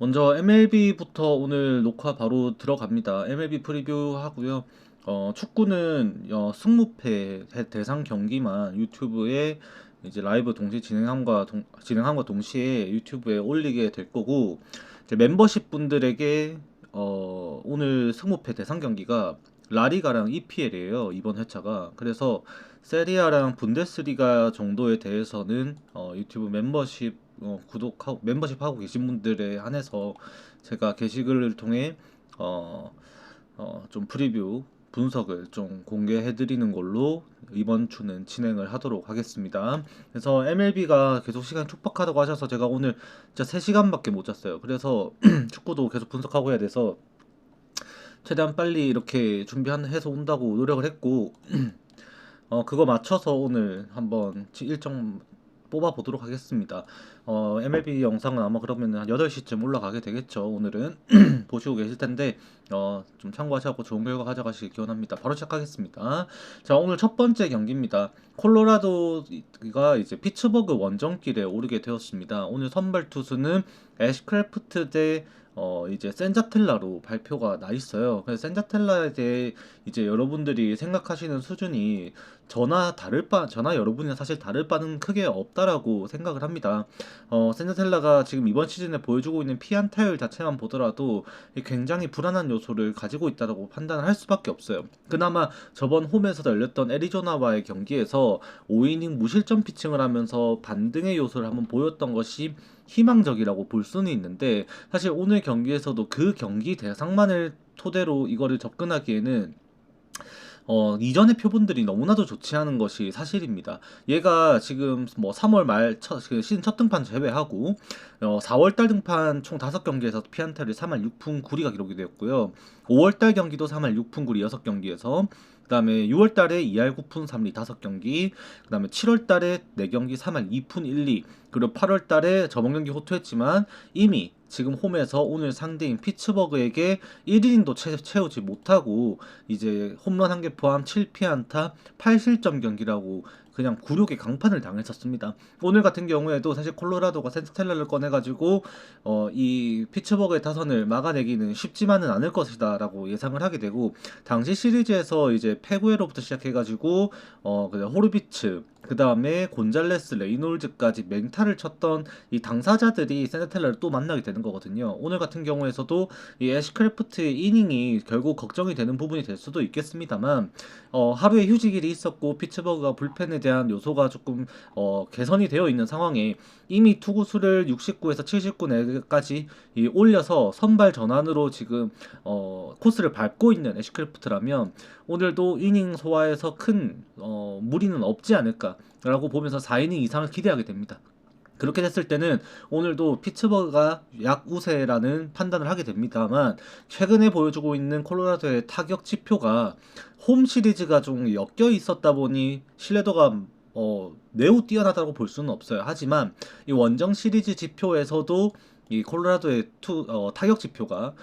먼저 MLB부터 오늘 녹화 바로 들어갑니다. MLB 프리뷰 하고요. 축구는 승무패 대상 경기만 유튜브에 이제 라이브 동시 진행함과 동시에 유튜브에 올리게 될 거고, 이제 멤버십 분들에게 오늘 승무패 대상 경기가 라리가랑 EPL이에요. 이번 회차가. 그래서 세리아랑 분데스리가 정도에 대해서는 유튜브 구독하고 멤버십 하고 계신 분들에 한해서 제가 게시글을 통해 어, 좀 프리뷰 분석을 좀 공개해 드리는 걸로 이번 주는 진행을 하도록 하겠습니다. 그래서 MLB가 계속 시간이 촉박하다고 하셔서 제가 오늘 진짜 3시간밖에 못 잤어요. 그래서 축구도 계속 분석하고 해야 돼서 최대한 빨리 이렇게 해서 온다고 노력을 했고, 그거 맞춰서 오늘 한번 일정 뽑아보도록 하겠습니다. MLB 영상은 아마 그러면 한 8시쯤 올라가게 되겠죠. 오늘은 보시고 계실 텐데, 좀 참고하시고 좋은 결과 가져가시길 기원합니다. 바로 시작하겠습니다. 자, 오늘 첫 번째 경기입니다. 콜로라도가 이제 피츠버그 원정길에 오르게 되었습니다. 오늘 선발 투수는 애쉬크래프트 대 이제 센자텔라로 발표가 나 있어요. 그래서 센자텔라에 대해 이제 여러분들이 생각하시는 수준이 저나 여러분이나 사실 다를 바는 크게 없다라고 생각을 합니다. 센자텔라가 지금 이번 시즌에 보여주고 있는 피안타율 자체만 보더라도 굉장히 불안한 요소를 가지고 있다고 판단을 할 수밖에 없어요. 그나마 저번 홈에서 열렸던 애리조나와의 경기에서 5이닝 무실점 피칭을 하면서 반등의 요소를 한번 보였던 것이 희망적이라고 볼 수는 있는데, 사실 오늘 경기에서도 그 경기 대상만을 토대로 이거를 접근하기에는 이전의 표본들이 너무나도 좋지 않은 것이 사실입니다. 얘가 지금 뭐 3월 그 시즌 첫 등판 제외하고 4월달 등판 총 5경기에서 피안타를 3할 6푼 9리가 기록이 되었고요. 5월달 경기도 3할 6푼 9리 6경기에서, 그다음에 6월달에 2할 9푼 3리 5경기, 그다음에 7월달에 4경기 3할 2푼 1리, 그리고 8월달에 저번 경기 호투했지만 이미 지금 홈에서 오늘 상대인 피츠버그에게 1이닝도 채우지 못하고 이제 홈런 한 개 포함 7피안타 8실점 경기라고 그냥 굴욕의 강판을 당했었습니다. 오늘 같은 경우에도 사실 콜로라도가 센스텔라를 꺼내가지고 이 피츠버그의 타선을 막아내기는 쉽지만은 않을 것이다라고 예상을 하게 되고, 당시 시리즈에서 이제 페구에로부터 시작해가지고 호르비츠, 그 다음에 곤잘레스, 레이놀즈까지 맹타를 쳤던 이 당사자들이 세네텔라를 또 만나게 되는 거거든요. 오늘 같은 경우에서도 이 애쉬크래프트의 이닝이 결국 걱정이 되는 부분이 될 수도 있겠습니다만, 하루에 휴식일이 있었고 피츠버그가 불펜에 대한 요소가 조금 개선이 되어 있는 상황에 이미 투구수를 69에서 79까지 올려서 선발 전환으로 지금 코스를 밟고 있는 애쉬크래프트라면 오늘도 이닝 소화에서 큰 무리는 없지 않을까라고 보면서 4이닝 이상을 기대하게 됩니다. 그렇게 됐을 때는 오늘도 피츠버그가 약우세라는 판단을 하게 됩니다만, 최근에 보여주고 있는 콜로라도의 타격 지표가 홈 시리즈가 좀 엮여 있었다 보니 신뢰도가 매우 뛰어나다고 볼 수는 없어요. 하지만 이 원정 시리즈 지표에서도 이 콜로라도의 타격 지표가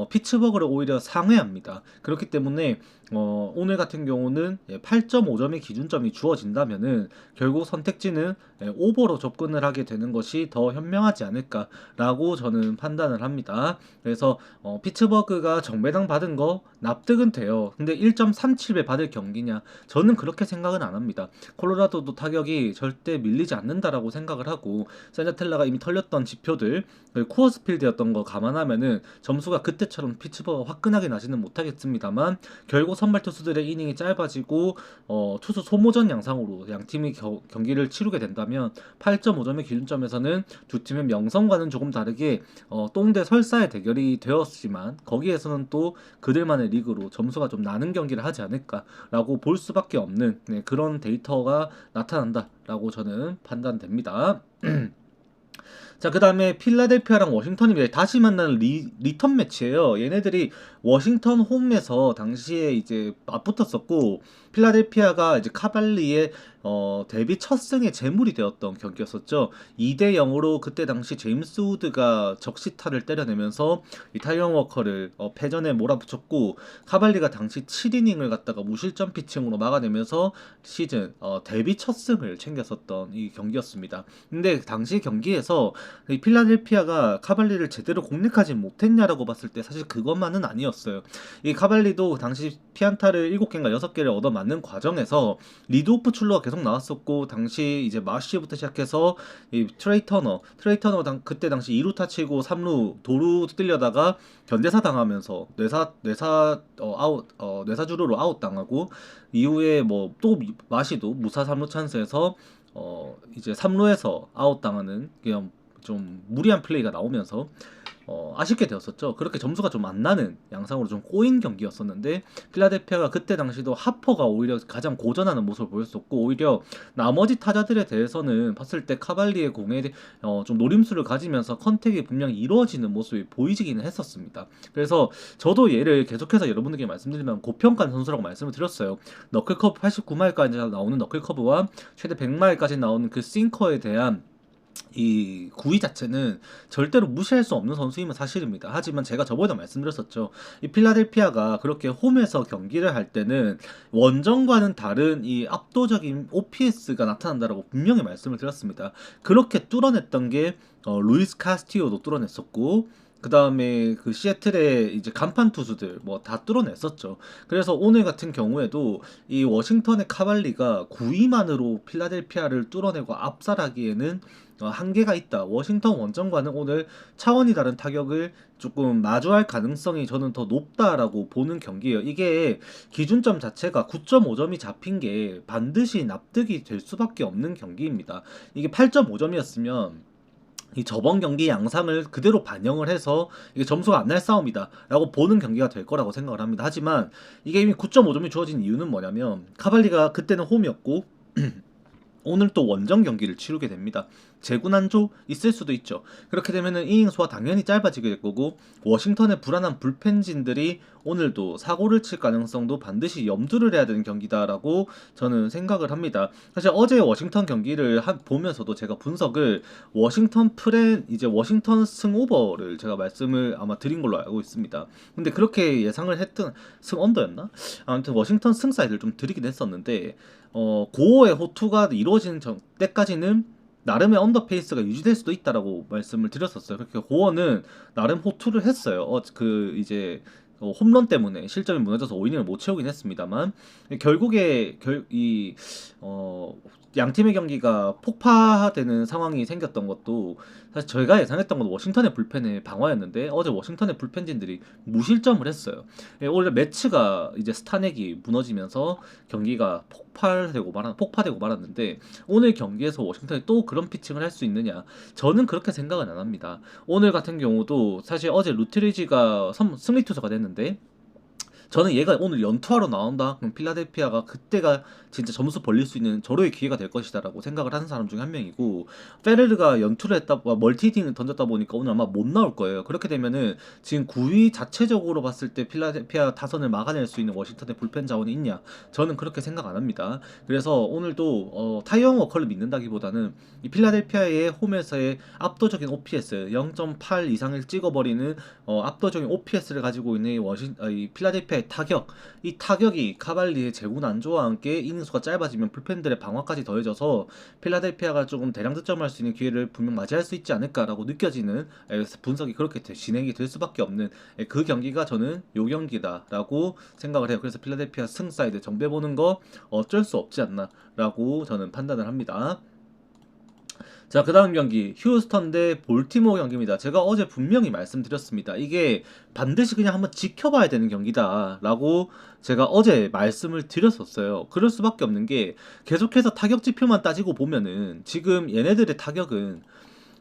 피츠버그를 오히려 상회합니다. 그렇기 때문에 오늘 같은 경우는 8.5점의 기준점이 주어진다면은 결국 선택지는 오버로 접근을 하게 되는 것이 더 현명하지 않을까라고 저는 판단을 합니다. 그래서 피츠버그가 정배당 받은 거 납득은 돼요. 근데 1.37배 받을 경기냐? 저는 그렇게 생각은 안 합니다. 콜로라도도 타격이 절대 밀리지 않는다라고 생각을 하고, 세자텔라가 이미 털렸던 지표들, 쿠어스필드였던 거 감안하면은 점수가 그때처럼 피츠버그가 화끈하게 나지는 못하겠습니다만, 결국 선발 투수들의 이닝이 짧아지고 투수 소모전 양상으로 양 팀이 경기를 치르게 된다면 8.5점의 기준점에서는 두 팀의 명성과는 조금 다르게 똥대 설사의 대결이 되었지만, 거기에서는 또 그들만의 리그로 점수가 좀 나는 경기를 하지 않을까라고 볼 수밖에 없는 그런 데이터가 나타난다라고 저는 판단됩니다. 자, 그 다음에 필라델피아랑 워싱턴이 다시 만나는 리턴 매치예요. 얘네들이 워싱턴 홈에서 당시에 이제 맞붙었었고, 필라델피아가 이제 카발리의 데뷔 첫 승의 제물이 되었던 경기였었죠. 2대 0으로 그때 당시 제임스 우드가 적시타를 때려내면서 이 타이런 워커를 패전에 몰아붙였고, 카발리가 당시 7이닝을 갖다가 무실점 피칭으로 막아내면서 시즌 데뷔 첫 승을 챙겼었던 이 경기였습니다. 근데 당시 경기에서 이 필라델피아가 카발리를 제대로 공략하지 못했냐라고 봤을 때 사실 그것만은 아니었어요. 이 카발리도 당시 피안타를 7개인가 6개를 얻어 맞는 과정에서 리드오프 출루가 계속 나왔었고, 당시 이제 마시부터 시작해서 이 트레이 터너 그때 당시 2루타 치고 3루 도루 뚫려다가 견제사 당하면서 뇌사 주루로 아웃 당하고, 이후에 뭐 또 마시도 무사 3루 찬스에서 이제 3루에서 아웃 당하는 그냥 좀 무리한 플레이가 나오면서 아쉽게 되었었죠. 그렇게 점수가 좀 안 나는 양상으로 좀 꼬인 경기였었는데, 필라델피아가 그때 당시도 하퍼가 오히려 가장 고전하는 모습을 보였었고, 오히려 나머지 타자들에 대해서는 봤을 때 카발리의 공에 좀 노림수를 가지면서 컨택이 분명히 이루어지는 모습이 보이지기는 했었습니다. 그래서 저도 얘를 계속해서 여러분들께 말씀드리면 고평가한 선수라고 말씀을 드렸어요. 너클커브 89마일까지 나오는 너클커브와 최대 100마일까지 나오는 그 싱커에 대한 이 구위 자체는 절대로 무시할 수 없는 선수임은 사실입니다. 하지만 제가 저번에 말씀드렸었죠. 이 필라델피아가 그렇게 홈에서 경기를 할 때는 원정과는 다른 이 압도적인 OPS가 나타난다라고 분명히 말씀을 드렸습니다. 그렇게 뚫어냈던 게 루이스 카스티오도 뚫어냈었고, 그 다음에 그 시애틀의 이제 간판 투수들 뭐 다 뚫어냈었죠. 그래서 오늘 같은 경우에도 이 워싱턴의 카발리가 9위만으로 필라델피아를 뚫어내고 압살하기에는 한계가 있다. 워싱턴 원정과는 오늘 차원이 다른 타격을 조금 마주할 가능성이 저는 더 높다라고 보는 경기예요. 이게 기준점 자체가 9.5점이 잡힌 게 반드시 납득이 될 수밖에 없는 경기입니다. 이게 8.5점이었으면 이 저번 경기 양상을 그대로 반영을 해서 이게 점수가 안 날 싸움이다 라고 보는 경기가 될 거라고 생각을 합니다. 하지만 이게 이미 9.5점이 주어진 이유는 뭐냐면, 카발리가 그때는 홈이었고 오늘 또 원정 경기를 치르게 됩니다. 재군안조 있을 수도 있죠. 그렇게 되면은 이닝 수가 당연히 짧아지게 될 거고, 워싱턴의 불안한 불펜진들이 오늘도 사고를 칠 가능성도 반드시 염두를 해야 되는 경기다라고 저는 생각을 합니다. 사실 어제 워싱턴 경기를 보면서도 제가 분석을 이제 워싱턴 승오버를 제가 말씀을 아마 드린 걸로 알고 있습니다. 근데 그렇게 예상을 했던 승언더였나? 아무튼 워싱턴 승사이드를 좀 드리긴 했었는데, 고어의 호투가 이루어지는 때까지는 나름의 언더페이스가 유지될 수도 있다라고 말씀을 드렸었어요. 그렇게 고어는 나름 호투를 했어요. 이제 홈런 때문에 실점이 무너져서 5이닝을 못 채우긴 했습니다만, 결국에 양 팀의 경기가 폭파되는 상황이 생겼던 것도 사실 저희가 예상했던 건 워싱턴의 불펜의 방어였는데, 어제 워싱턴의 불펜진들이 무실점을 했어요. 원래 매치가 이제 스타넥이 무너지면서 경기가 폭파되고 말았는데, 오늘 경기에서 워싱턴이 또 그런 피칭을 할 수 있느냐, 저는 그렇게 생각은 안 합니다. 오늘 같은 경우도 사실 어제 루트리지가 승리 투수가 됐는데, 저는 얘가 오늘 연투하러 나온다, 그럼 필라델피아가 그때가 진짜 점수 벌릴 수 있는 절호의 기회가 될 것이다라고 생각을 하는 사람 중에 한 명이고, 페레르가 연투를 했다, 멀티히팅을 던졌다 보니까 오늘 아마 못 나올 거예요. 그렇게 되면은 지금 9위 자체적으로 봤을 때 필라델피아 타선을 막아낼 수 있는 워싱턴의 불펜 자원이 있냐, 저는 그렇게 생각 안 합니다. 그래서 오늘도 타이어 워커를 믿는다기보다는 이 필라델피아의 홈에서의 압도적인 OPS 0.8 이상을 찍어버리는 압도적인 OPS를 가지고 있는 이 필라델피아의 이 타격이 카발리의 재군안조와 함께 이닝수가 짧아지면 불펜들의 방어까지 더해져서 필라델피아가 조금 대량 득점할 수 있는 기회를 분명 맞이할 수 있지 않을까라고 느껴지는 분석이 그렇게 진행이 될 수밖에 없는 그 경기가 저는 요 경기다라고 생각을 해요. 그래서 필라델피아 승사이드 정배 보는 거 어쩔 수 없지 않나라고 저는 판단을 합니다. 자, 그 다음 경기 휴스턴 대 볼티모어 경기입니다. 제가 어제 분명히 말씀드렸습니다. 이게 반드시 그냥 한번 지켜봐야 되는 경기다 라고 제가 어제 말씀을 드렸었어요. 그럴 수밖에 없는 게, 계속해서 타격 지표만 따지고 보면은 지금 얘네들의 타격은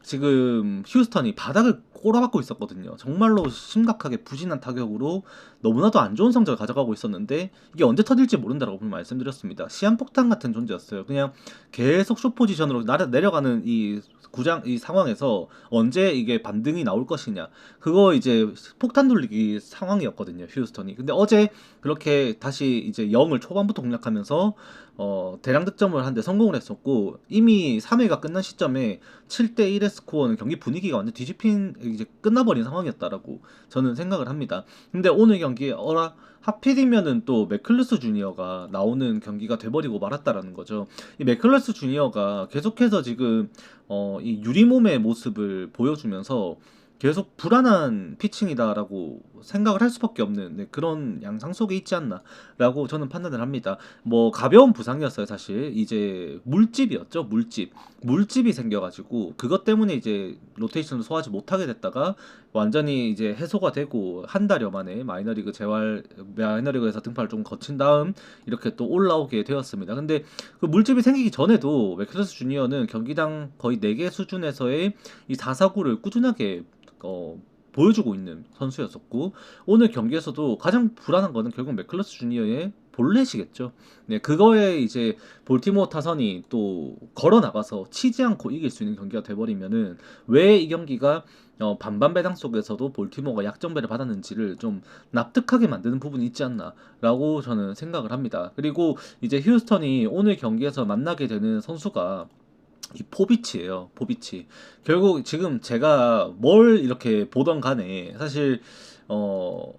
지금 휴스턴이 바닥을 꼬라박고 있었거든요. 정말로 심각하게 부진한 타격으로 너무나도 안 좋은 성적을 가져가고 있었는데 이게 언제 터질지 모른다라고 말씀드렸습니다. 시한폭탄 같은 존재였어요. 그냥 계속 숏 포지션으로 내려가는 이 상황에서 언제 이게 반등이 나올 것이냐, 그거 이제 폭탄 돌리기 상황이었거든요, 휴스턴이. 근데 어제 그렇게 다시 이제 0을 초반부터 공략하면서 대량 득점을 하는데 성공을 했었고, 이미 3회가 끝난 시점에 7대 1의 스코어는 경기 분위기가 완전 뒤집힌, 이제 끝나버린 상황이었다라고 저는 생각을 합니다. 근데 오늘 경기에 하필이면은 또 맥클러스 주니어가 나오는 경기가 돼버리고 말았다라는 거죠. 이 맥클러스 주니어가 계속해서 지금 이 유리몸의 모습을 보여주면서 계속 불안한 피칭이다라고 생각을 할 수밖에 없는, 네, 그런 양상 속에 있지 않나라고 저는 판단을 합니다. 뭐 가벼운 부상이었어요. 사실 이제 물집이었죠. 물집이 생겨가지고 그것 때문에 이제 로테이션을 소화하지 못하게 됐다가 완전히 이제 해소가 되고 한 달여 만에 마이너리그에서 등판을 좀 거친 다음 이렇게 또 올라오게 되었습니다. 근데 그 물집이 생기기 전에도 맥클러스 주니어는 경기당 거의 4개 수준에서의 이 4사구를 꾸준하게 보여주고 있는 선수였었고, 오늘 경기에서도 가장 불안한 거는 결국 맥클러스 주니어의 볼넷이겠죠. 네, 그거에 이제 볼티모어 타선이 또 걸어 나가서 치지 않고 이길 수 있는 경기가 돼버리면은 왜 이 경기가 반반 배당 속에서도 볼티모어가 약점배를 받았는지를 좀 납득하게 만드는 부분이 있지 않나라고 저는 생각을 합니다. 그리고 이제 휴스턴이 오늘 경기에서 만나게 되는 선수가 이 포비치예요. 포비치. 결국 지금 제가 뭘 이렇게 보던 간에 사실 뭐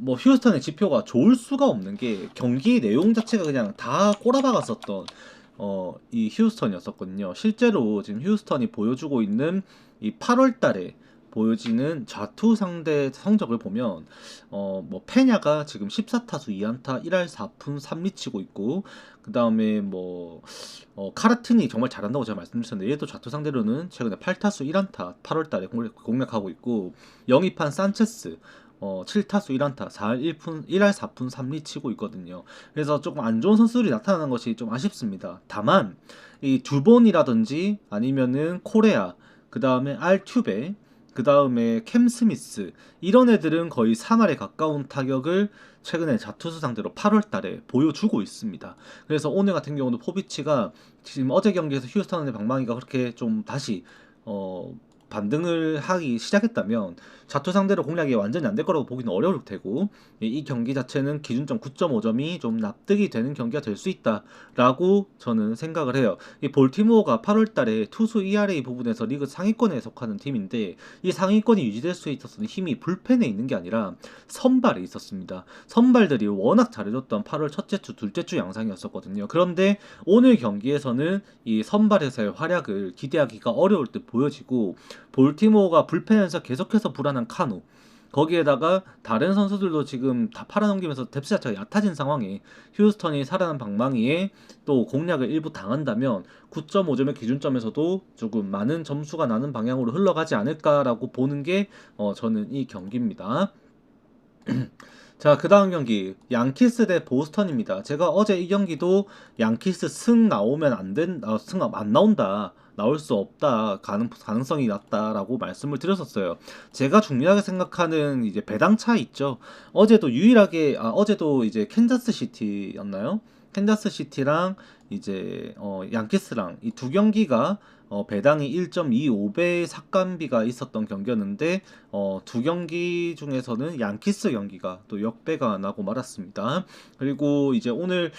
휴스턴의 지표가 좋을 수가 없는 게 경기 내용 자체가 그냥 다 꼬라박았었던 이 휴스턴이었었거든요. 실제로 지금 휴스턴이 보여주고 있는 이 8월 달에 보여지는 좌투 상대 성적을 보면 뭐 페냐가 지금 14타수 2안타 1할 4푼 3리 치고 있고, 그 다음에 뭐 카라튼이 정말 잘한다고 제가 말씀드렸는데 얘도 좌투 상대로는 최근에 8타수 1안타 8월 달에 공략하고 있고, 영입한 산체스 7타수 1안타 4할 1푼 1할 4푼 3리 치고 있거든요. 그래서 조금 안 좋은 선수들이 나타나는 것이 좀 아쉽습니다. 다만 이 두본이라든지 아니면은 코레아, 그 다음에 알튜베, 그 다음에 캠 스미스, 이런 애들은 거의 3할에 가까운 타격을 최근에 자투수 상대로 8월 달에 보여주고 있습니다. 그래서 오늘 같은 경우도 포비치가 지금 어제 경기에서 휴스턴의 방망이가 그렇게 좀 다시 반등을 하기 시작했다면 자투 상대로 공략이 완전히 안 될 거라고 보기는 어려울 테고, 이 경기 자체는 기준점 9.5점이 좀 납득이 되는 경기가 될 수 있다라고 저는 생각을 해요. 이 볼티모어가 8월 달에 투수 ERA 부분에서 리그 상위권에 속하는 팀인데 이 상위권이 유지될 수 있었던 힘이 불펜에 있는 게 아니라 선발에 있었습니다. 선발들이 워낙 잘해줬던 8월 첫째 주, 둘째 주 양상이었었거든요. 그런데 오늘 경기에서는 이 선발에서의 활약을 기대하기가 어려울 듯 보여지고, 볼티모어가 불펜에서 계속해서 불안한 카누, 거기에다가 다른 선수들도 지금 다 팔아넘기면서 뎁스 자체가 얕아진 상황에 휴스턴이 살아난 방망이에 또 공략을 일부 당한다면 9.5점의 기준점에서도 조금 많은 점수가 나는 방향으로 흘러가지 않을까라고 보는 게 저는 이 경기입니다. 자, 그 다음 경기 양키스 대 보스턴입니다. 제가 어제 이 경기도 양키스 승 나오면 승 안 나온다, 나올 수 없다, 가능성이 낮다라고 말씀을 드렸었어요. 제가 중요하게 생각하는 이제 배당 차 있죠. 어제도 이제 캔자스 시티였나요? 캔자스 시티랑 이제 양키스랑 이 두 경기가 배당이 1.25배 삭감비가 있었던 경기였는데 두 경기 중에서는 양키스 경기가 또 역배가 나고 말았습니다. 그리고 이제 오늘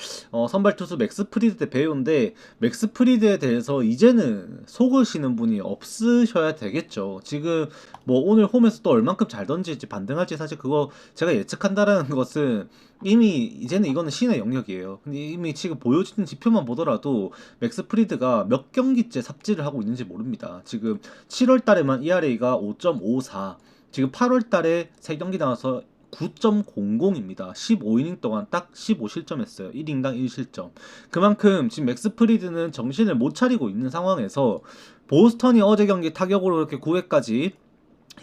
선발 투수 맥스 프리드 대 베요인데, 맥스 프리드에 대해서 이제는 속으시는 분이 없으셔야 되겠죠. 지금 뭐 오늘 홈에서 또 얼만큼 잘 던질지 반등할지 사실 그거 제가 예측한다라는 것은 이미 이제는 이거는 신의 영역이에요. 근데 이미 지금 보여지는 지표만 보더라도 맥스 프리드가 몇 경기째 삽질을 하고 있는지 모릅니다. 지금 7월 달에만 ERA가 5.54, 지금 8월 달에 3경기 나와서 9.00입니다. 15이닝 동안 딱 15실점했어요. 1인당 1실점. 그만큼 지금 맥스 프리드는 정신을 못 차리고 있는 상황에서 보스턴이 어제 경기 타격으로 이렇게 9회까지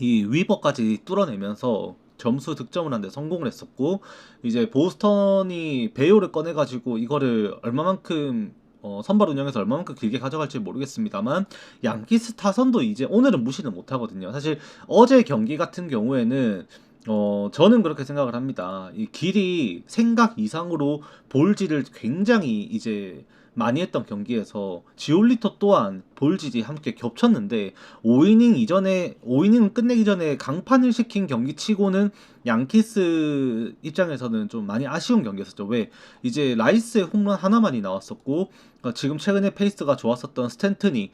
이 위버까지 뚫어내면서 점수 득점을 하는데 성공을 했었고, 이제 보스턴이 베요를 꺼내가지고 이거를 얼마만큼 선발 운영에서 얼마만큼 길게 가져갈지 모르겠습니다만 양키스 타선도 이제 오늘은 무시는 못하거든요. 사실 어제 경기 같은 경우에는 저는 그렇게 생각을 합니다. 이 길이 생각 이상으로 볼질을 굉장히 이제 많이 했던 경기에서 지올리터 또한 볼질이 함께 겹쳤는데 5이닝 이전에 5이닝 끝내기 전에 강판을 시킨 경기치고는 양키스 입장에서는 좀 많이 아쉬운 경기였었죠. 왜 이제 라이스의 홈런 하나만이 나왔었고 지금 최근에 페이스가 좋았었던 스탠튼이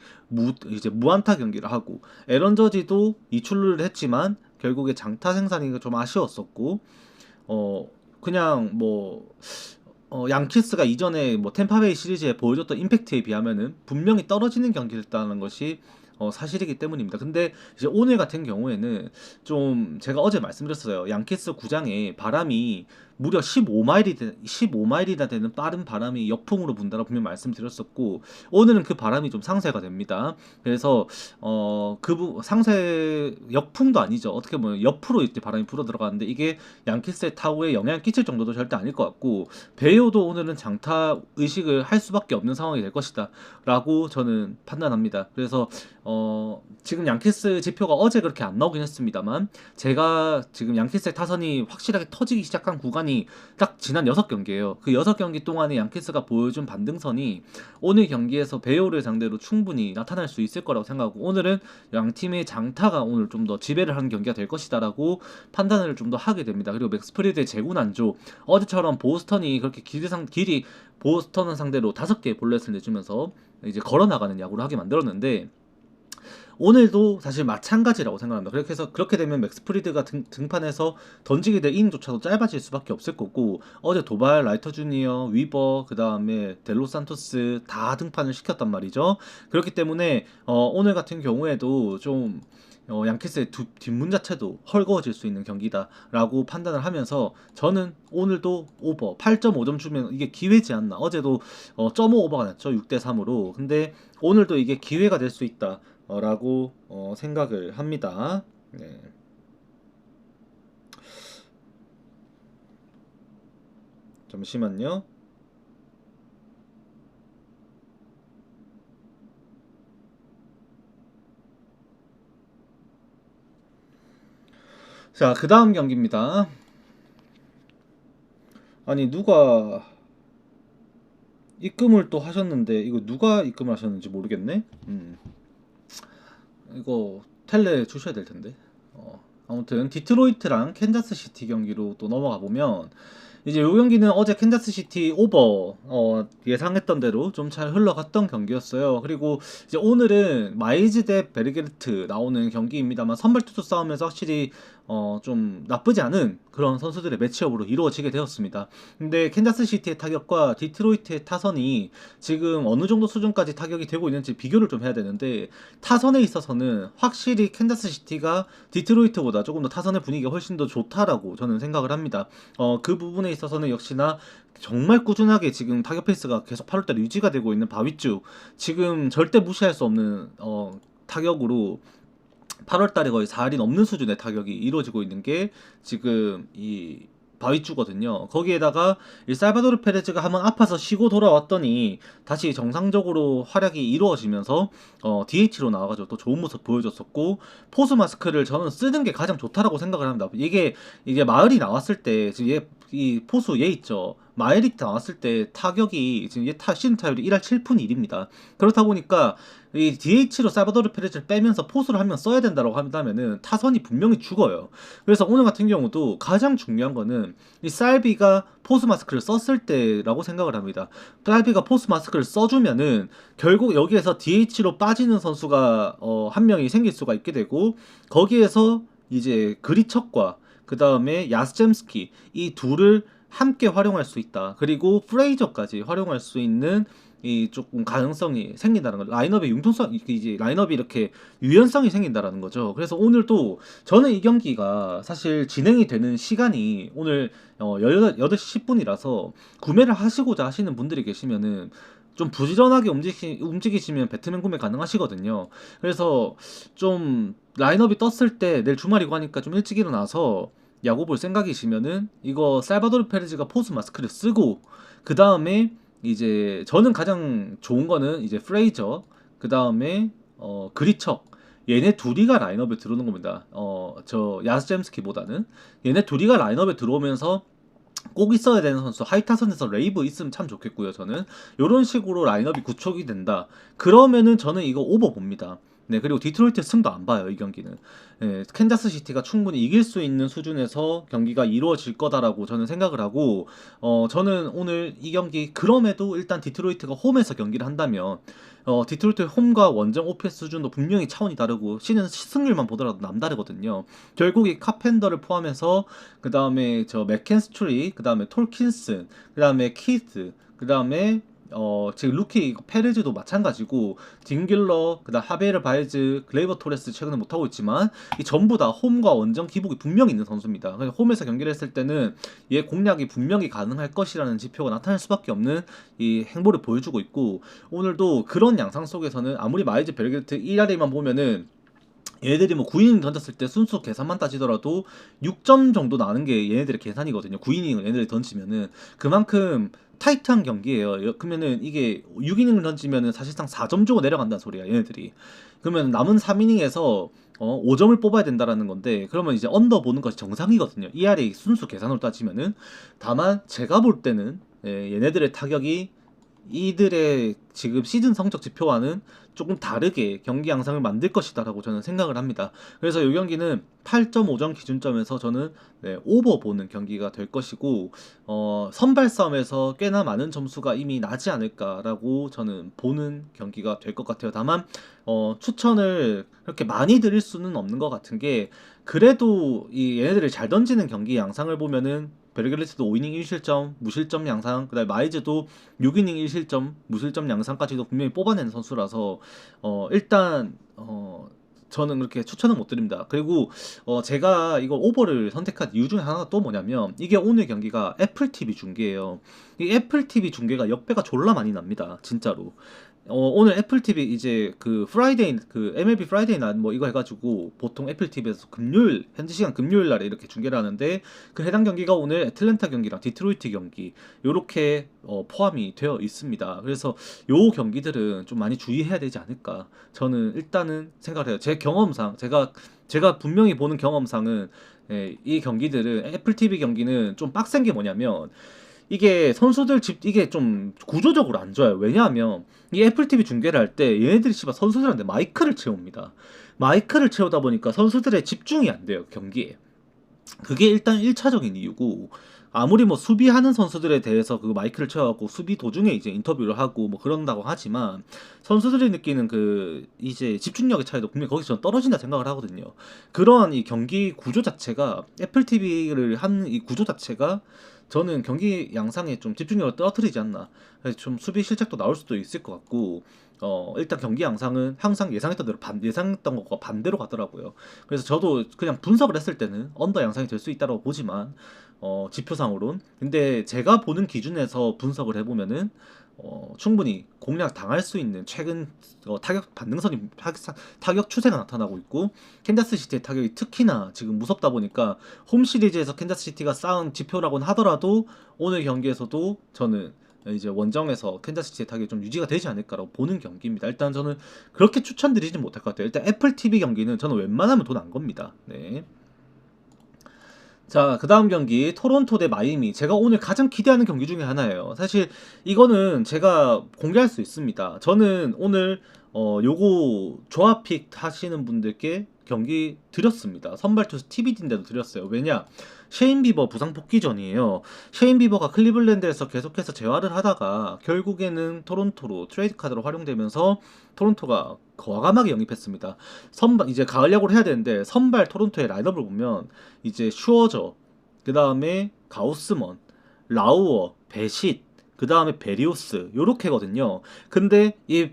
이제 무안타 경기를 하고 에런 저지도 이출루를 했지만 결국에 장타 생산이 좀 아쉬웠었고 어 그냥 뭐 양키스가 이전에 뭐 템파베이 시리즈에 보여줬던 임팩트에 비하면은 분명히 떨어지는 경기였다는 것이 사실이기 때문입니다. 근데 이제 오늘 같은 경우에는 좀 제가 어제 말씀드렸어요. 양키스 구장에 바람이 무려 15마일이나 되는 빠른 바람이 역풍으로 분다라고 분명 말씀드렸었고 오늘은 그 바람이 좀 상쇄가 됩니다. 그래서 상쇄 역풍도 아니죠. 어떻게 보면 옆으로 이제 바람이 불어 들어가는데 이게 양키스의 타구에 영향을 끼칠 정도도 절대 아닐 것 같고 배우도 오늘은 장타 의식을 할 수밖에 없는 상황이 될 것이다 라고 저는 판단합니다. 그래서 지금 양키스 지표가 어제 그렇게 안 나오긴 했습니다만 제가 지금 양키스의 타선이 확실하게 터지기 시작한 구간이 딱 지난 6경기예요. 그 6경기 동안에 양키스가 보여준 반등선이 오늘 경기에서 베오를 상대로 충분히 나타날 수 있을 거라고 생각하고 오늘은 양팀의 장타가 오늘 좀 더 지배를 하는 경기가 될 것이다라고 판단을 좀 더 하게 됩니다. 그리고 맥스프리드의 재구난조 어제처럼 보스턴이 그렇게 길이 보스턴을 상대로 5개의 볼넷을 내주면서 이제 걸어나가는 야구를 하게 만들었는데 오늘도 사실 마찬가지라고 생각합니다. 그렇게 해서 그렇게 되면 맥스 프리드가 등판해서 던지게 될 이닝조차도 짧아질 수밖에 없을 거고 어제 도발, 라이터 주니어, 위버, 그 다음에 델로 산토스 다 등판을 시켰단 말이죠. 그렇기 때문에 오늘 같은 경우에도 좀 양키스의 뒷문 자체도 헐거워질 수 있는 경기다라고 판단을 하면서 저는 오늘도 오버 8.5점 주면 이게 기회지 않나. 어제도 0.5 오버가 났죠. 6대3으로. 근데 오늘도 이게 기회가 될 수 있다. 라고 생각을 합니다. 네. 잠시만요. 자, 그 다음 경기입니다. 아니, 누가 입금을 또 하셨는데, 이거 누가 입금을 하셨는지 모르겠네? 이거 텔레 주셔야 될 텐데. 아무튼 디트로이트랑 캔자스 시티 경기로 또 넘어가 보면 이제 요 경기는 어제 캔자스 시티 오버 예상했던 대로 좀 잘 흘러갔던 경기였어요. 그리고 이제 오늘은 마이즈 대 베르게르트 나오는 경기입니다만 선발 투수 싸움에서 확실히 좀 나쁘지 않은 그런 선수들의 매치업으로 이루어지게 되었습니다. 근데 캔자스 시티의 타격과 디트로이트의 타선이 지금 어느 정도 수준까지 타격이 되고 있는지 비교를 좀 해야 되는데 타선에 있어서는 확실히 캔자스 시티가 디트로이트보다 조금 더 타선의 분위기가 훨씬 더 좋다라고 저는 생각을 합니다. 그 부분에 있어서는 역시나 정말 꾸준하게 지금 타격 페이스가 계속 8월달에 유지가 되고 있는 바위쭉 지금 절대 무시할 수 없는 타격으로 8월달에 거의 4할이 넘는 수준의 타격이 이루어지고 있는 게 지금 이 바위주거든요. 거기에다가 이 살바도르 페레즈가 한번 아파서 쉬고 돌아왔더니 다시 정상적으로 활약이 이루어지면서 DH로 나와가지고 또 좋은 모습 보여줬었고 포수 마스크를 저는 쓰는 게 가장 좋다라고 생각을 합니다. 이게 마을이 나왔을 때 지금 이 포수 얘 있죠. 마엘이 나왔을 때 타격이 지금 시즌 타율이 1할 7푼 1입니다. 그렇다 보니까 이 DH로 살바도르 페레즈를 빼면서 포수를 한 명 써야 된다고 한다면은 타선이 분명히 죽어요. 그래서 오늘 같은 경우도 가장 중요한 거는 이 살비가 포수 마스크를 썼을 때라고 생각을 합니다. 살비가 포수 마스크를 써주면은 결국 여기에서 DH로 빠지는 선수가 한 명이 생길 수가 있게 되고 거기에서 이제 그리척과 그 다음에 야스젬스키 이 둘을 함께 활용할 수 있다. 그리고 프레이저까지 활용할 수 있는 이 조금 가능성이 생긴다는 거. 라인업의 융통성, 이제 라인업이 이렇게 유연성이 생긴다라는 거죠. 그래서 오늘도 저는 이 경기가 사실 진행이 되는 시간이 오늘 8시 10분이라서 구매를 하시고자 하시는 분들이 계시면은 좀 부지런하게 움직이시면 배트맨 구매 가능하시거든요. 그래서 좀 라인업이 떴을 때 내일 주말이고 하니까 좀 일찍 일어나서 야구 볼 생각이시면은 이거 살바도르 페레즈가 포수 마스크를 쓰고 그 다음에 이제 저는 가장 좋은 거는 이제 프레이저, 그 다음에 그리척, 얘네 둘이가 라인업에 들어오는 겁니다. 저 야스잼스키보다는 얘네 둘이가 라인업에 들어오면서 꼭 있어야 되는 선수 하이타선에서 레이브 있으면 참 좋겠고요. 저는 요런 식으로 라인업이 구축이 된다. 그러면은 저는 이거 오버 봅니다. 네, 그리고 디트로이트 승도 안 봐요, 이 경기는. 네, 캔자스 시티가 충분히 이길 수 있는 수준에서 경기가 이루어질 거다라고 저는 생각을 하고, 저는 오늘 이 경기, 그럼에도 일단 디트로이트가 홈에서 경기를 한다면, 디트로이트 홈과 원정 오페스 수준도 분명히 차원이 다르고, 시즌 승률만 보더라도 남다르거든요. 결국 이 카펜더를 포함해서, 그 다음에 저 맥켄스트리, 그 다음에 톨킨슨, 그 다음에 키드, 그 다음에 지금 루키 페레즈도 마찬가지고 딩길러, 그다음 하베르 바이즈, 글레이버 토레스 최근에 못하고 있지만 이 전부 다 홈과 원정 기복이 분명히 있는 선수입니다. 그래서 홈에서 경기를 했을 때는 얘 공략이 분명히 가능할 것이라는 지표가 나타날 수밖에 없는 이 행보를 보여주고 있고, 오늘도 그런 양상 속에서는 아무리 마이즈 벨게르트 1라리만 보면은 얘네들이 뭐 9이닝 던졌을 때 순수 계산만 따지더라도 6점 정도 나는 게 얘네들의 계산이거든요. 9이닝을 얘네들이 던지면은 그만큼 타이트한 경기예요. 그러면은 이게 6이닝을 던지면은 사실상 4점 주고 내려간다는 소리야, 얘네들이. 그러면 남은 3이닝에서 5점을 뽑아야 된다라는 건데, 그러면 이제 언더 보는 것이 정상이거든요. ERA 순수 계산으로 따지면은. 다만 제가 볼 때는 얘네들의 타격이 이들의 지금 시즌 성적 지표와는 조금 다르게 경기 양상을 만들 것이다라고 저는 생각을 합니다. 그래서 이 경기는 8.5점 기준점에서 저는 오버 보는 경기가 될 것이고, 선발 싸움에서 꽤나 많은 점수가 이미 나지 않을까라고 저는 보는 경기가 될 것 같아요. 다만 추천을 그렇게 많이 드릴 수는 없는 것 같은 게, 그래도 이 얘네들이 잘 던지는 경기 양상을 보면은 베르겔리스도 5이닝 1실점, 무실점 양상, 그다음에 마이즈도 6이닝 1실점, 무실점 양상까지도 분명히 뽑아내는 선수라서 일단 저는 그렇게 추천은 못 드립니다. 그리고 제가 이거 오버를 선택한 이유 중에 하나가 또 뭐냐면, 이게 오늘 경기가 애플 TV 중계예요. 이 애플 TV 중계가 역배가 졸라 많이 납니다. 진짜로. 오늘 애플 TV 이제 그 프라이데이, 그 MLB 프라이데이 날 뭐 이거 해가지고 보통 애플 TV에서 금요일, 현지 시간 금요일 날에 이렇게 중계를 하는데, 그 해당 경기가 오늘 애틀랜타 경기랑 디트로이트 경기 요렇게 포함이 되어 있습니다. 그래서 요 경기들은 좀 많이 주의해야 되지 않을까 저는 일단은 생각을 해요. 제 경험상 제가 분명히 보는 경험상은 이 경기들은, 애플 TV 경기는 좀 빡센 게 뭐냐면, 이게 선수들 이게 좀 구조적으로 안 좋아요. 왜냐하면 이 애플 TV 중계를 할 때 얘네들이 씨발 선수들한테 마이크를 채웁니다. 마이크를 채우다 보니까 선수들의 집중이 안 돼요, 경기에. 그게 일단 1차적인 이유고, 아무리 뭐 수비하는 선수들에 대해서 그 마이크를 채워갖고 수비 도중에 이제 인터뷰를 하고 뭐 그런다고 하지만, 선수들이 느끼는 그 이제 집중력의 차이도 분명히 거기서 저는 떨어진다 생각을 하거든요. 그러한 이 경기 구조 자체가, 애플 TV를 한 이 구조 자체가 저는 경기 양상에 좀 집중력을 떨어뜨리지 않나. 그래서 좀 수비 실책도 나올 수도 있을 것 같고, 일단 경기 양상은 항상 예상했던 대로 예상했던 것과 반대로 가더라고요. 그래서 저도 그냥 분석을 했을 때는 언더 양상이 될 수 있다고 보지만, 지표상으로는. 근데 제가 보는 기준에서 분석을 해보면은 충분히 공략 당할 수 있는 최근 타격 반등선이 타격 추세가 나타나고 있고, 캔자스 시티의 타격이 특히나 지금 무섭다 보니까 홈 시리즈에서 캔자스 시티가 쌓은 지표라고는 하더라도 오늘 경기에서도 저는 이제 원정에서 캔자스 시티의 타격이 좀 유지가 되지 않을까라고 보는 경기입니다. 일단 저는 그렇게 추천드리진 못할 것 같아요. 일단 애플 TV 경기는 저는 웬만하면 돈 안 겁니다. 네. 자, 그 다음 경기 토론토 대 마이애미. 제가 오늘 가장 기대하는 경기 중에 하나예요. 사실 이거는 제가 공개할 수 있습니다. 저는 오늘 요거 조합픽 하시는 분들께 경기 드렸습니다. 선발 투수 TBD인데도 드렸어요. 왜냐? 셰인 비버 부상 복귀전이에요. 셰인 비버가 클리블랜드에서 계속해서 재활을 하다가 결국에는 토론토로 트레이드 카드로 활용되면서 토론토가 과감하게 영입했습니다. 선발 이제 가을 야구를 해야 되는데, 선발 토론토의 라인업을 보면 이제 슈어저, 그 다음에 가우스먼, 라우어, 베싯, 그 다음에 베리오스 요렇게거든요. 근데 이